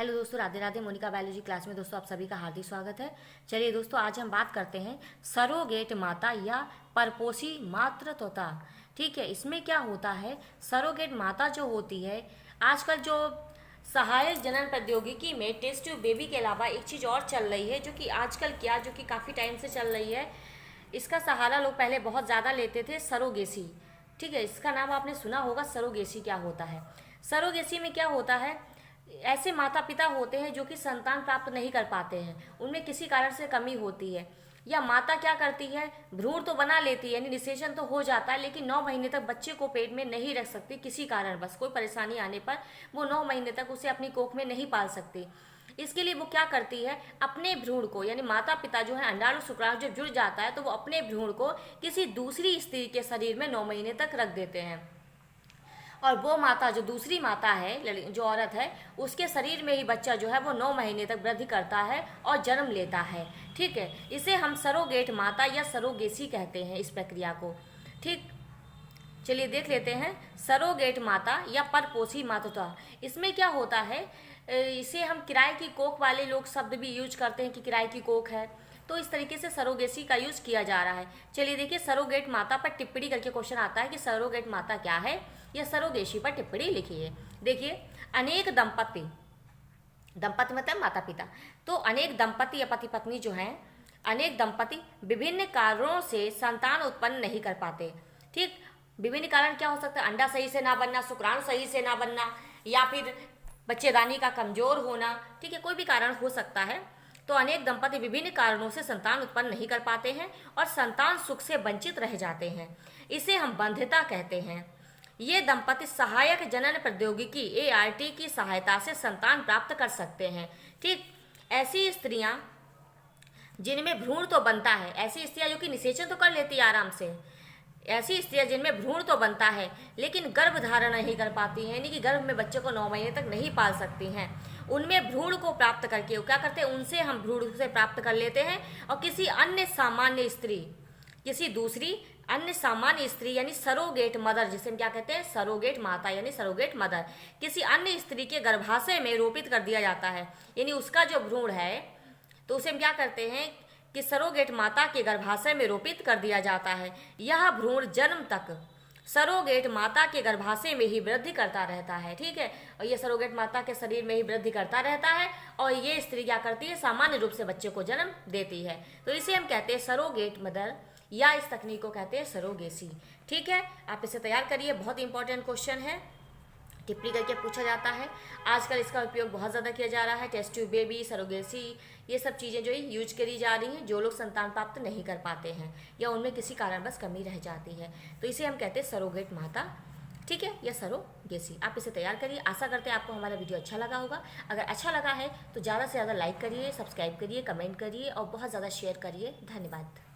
Hello दोस्तों, Radhe Radhe. Monika biology class में दोस्तों आप सभी का हार्दिक स्वागत है। चलिए दोस्तों, आज हम बात करते हैं सरोगेट माता या परपोषी मातृत्वता। ठीक है, इसमें क्या होता है, सरोगेट माता जो होती है, आजकल जो सहायक जनन प्रौद्योगिकी में टेस्ट ट्यूब बेबी के अलावा एक चीज़ और चल रही है, जो कि आजकल क्या, जो कि काफ़ी टाइम से चल रही है। इसका सहारा लोग पहले बहुत ज़्यादा लेते थे, सरोगेसी। ठीक है, इसका नाम आपने सुना होगा, सरोगेसी क्या होता है। सरोगेसी में क्या होता है, ऐसे माता पिता होते हैं जो कि संतान प्राप्त नहीं कर पाते हैं, उनमें किसी कारण से कमी होती है, या माता क्या करती है, भ्रूण तो बना लेती है, यानी निषेचन तो हो जाता है, लेकिन 9 महीने तक बच्चे को पेट में नहीं रख सकती। किसी कारण बस कोई परेशानी आने पर वो 9 महीने तक उसे अपनी कोख में नहीं पाल सकती। इसके लिए वो क्या करती है, अपने भ्रूण को, यानी माता पिता जो है, अंडाणु शुक्राणु जब जुड़ जाता है तो वो अपने भ्रूण को किसी दूसरी स्त्री के शरीर में 9 महीने तक रख देते हैं, और वो माता, जो दूसरी माता है, जो औरत है, उसके शरीर में ही बच्चा जो है वो 9 महीने तक वृद्धि करता है और जन्म लेता है। ठीक है, इसे हम सरोगेट माता या सरोगेसी कहते हैं, इस प्रक्रिया को। ठीक, चलिए देख लेते हैं सरोगेट माता या परपोषी मातृत्व। इसमें क्या होता है, इसे हम किराए की कोख वाले लोग शब्द भी यूज करते हैं कि किराए की कोख है, तो इस तरीके से सरोगेसी का यूज किया जा रहा है। चलिए देखिए, सरोगेट माता पर टिप्पणी करके क्वेश्चन आता है कि सरोगेट माता क्या है, या सरोगेसी पर टिप्पणी लिखिए। देखिए, अनेक दंपति, दंपति मतलब माता पिता, तो अनेक दंपति या पति पत्नी जो हैं, अनेक दंपति विभिन्न कारणों से संतान उत्पन्न नहीं कर पाते। ठीक, विभिन्न कारण क्या हो सकता है, अंडा सही से ना बनना, शुक्राणु सही से ना बनना, या फिर बच्चेदानी का कमजोर होना। ठीक है, कोई भी कारण हो सकता है। तो अनेक दंपति विभिन्न कारणों से संतान उत्पन्न नहीं कर पाते हैं और संतान सुख से वंचित रह जाते हैं, इसे हम बंध्यता कहते हैं। ये दंपति सहायक जनन प्रौद्योगिकी ART की सहायता से संतान प्राप्त कर सकते हैं। ठीक, ऐसी स्त्रियां जिनमें भ्रूण तो बनता है, ऐसी स्त्रियां जो कि निषेचन तो कर लेती है आराम से, ऐसी स्त्रियां जिनमें भ्रूण तो बनता है लेकिन गर्भ धारण नहीं कर पाती हैं, यानी कि गर्भ में बच्चे को 9 महीने तक नहीं पाल सकती हैं, उनमें भ्रूण को प्राप्त करके वो क्या करते हैं, उनसे हम भ्रूण से प्राप्त कर लेते हैं और किसी अन्य सामान्य स्त्री, किसी दूसरी अन्य सामान्य स्त्री, यानी सरोगेट मदर, जिसे हम क्या कहते हैं, सरोगेट माता यानी सरोगेट मदर, किसी अन्य स्त्री के गर्भाशय में रोपित कर दिया जाता है। यानी उसका जो भ्रूण है, तो उसे हम क्या करते हैं कि सरोगेट माता के गर्भाशय में रोपित कर दिया जाता है। यह भ्रूण जन्म तक सरोगेट माता के गर्भाशय में ही वृद्धि करता रहता है। ठीक है, और ये सरोगेट माता के शरीर में ही वृद्धि करता रहता है, और ये स्त्री क्या करती है, सामान्य रूप से बच्चे को जन्म देती है। तो इसे हम कहते हैं सरोगेट मदर, या इस तकनीक को कहते हैं सरोगेसी। ठीक है, आप इसे तैयार करिए, बहुत इंपॉर्टेंट क्वेश्चन है, टिप्पणी करके पूछा जाता है। आजकल इसका उपयोग बहुत ज़्यादा किया जा रहा है, टेस्ट ट्यूब बेबी, सरोगेसी, ये सब चीज़ें जो यूज करी जा रही हैं, जो लोग संतान प्राप्त नहीं कर पाते हैं या उनमें किसी कारणवश कमी रह जाती है, तो इसे हम कहते हैं सरोगेट माता। ठीक है, या सरोगेसी। आप इसे तैयार करिए। आशा करते हैं आपको हमारा वीडियो अच्छा लगा होगा। अगर अच्छा लगा है तो ज़्यादा से ज़्यादा लाइक करिए, सब्सक्राइब करिए, कमेंट करिए और बहुत ज़्यादा शेयर करिए। धन्यवाद।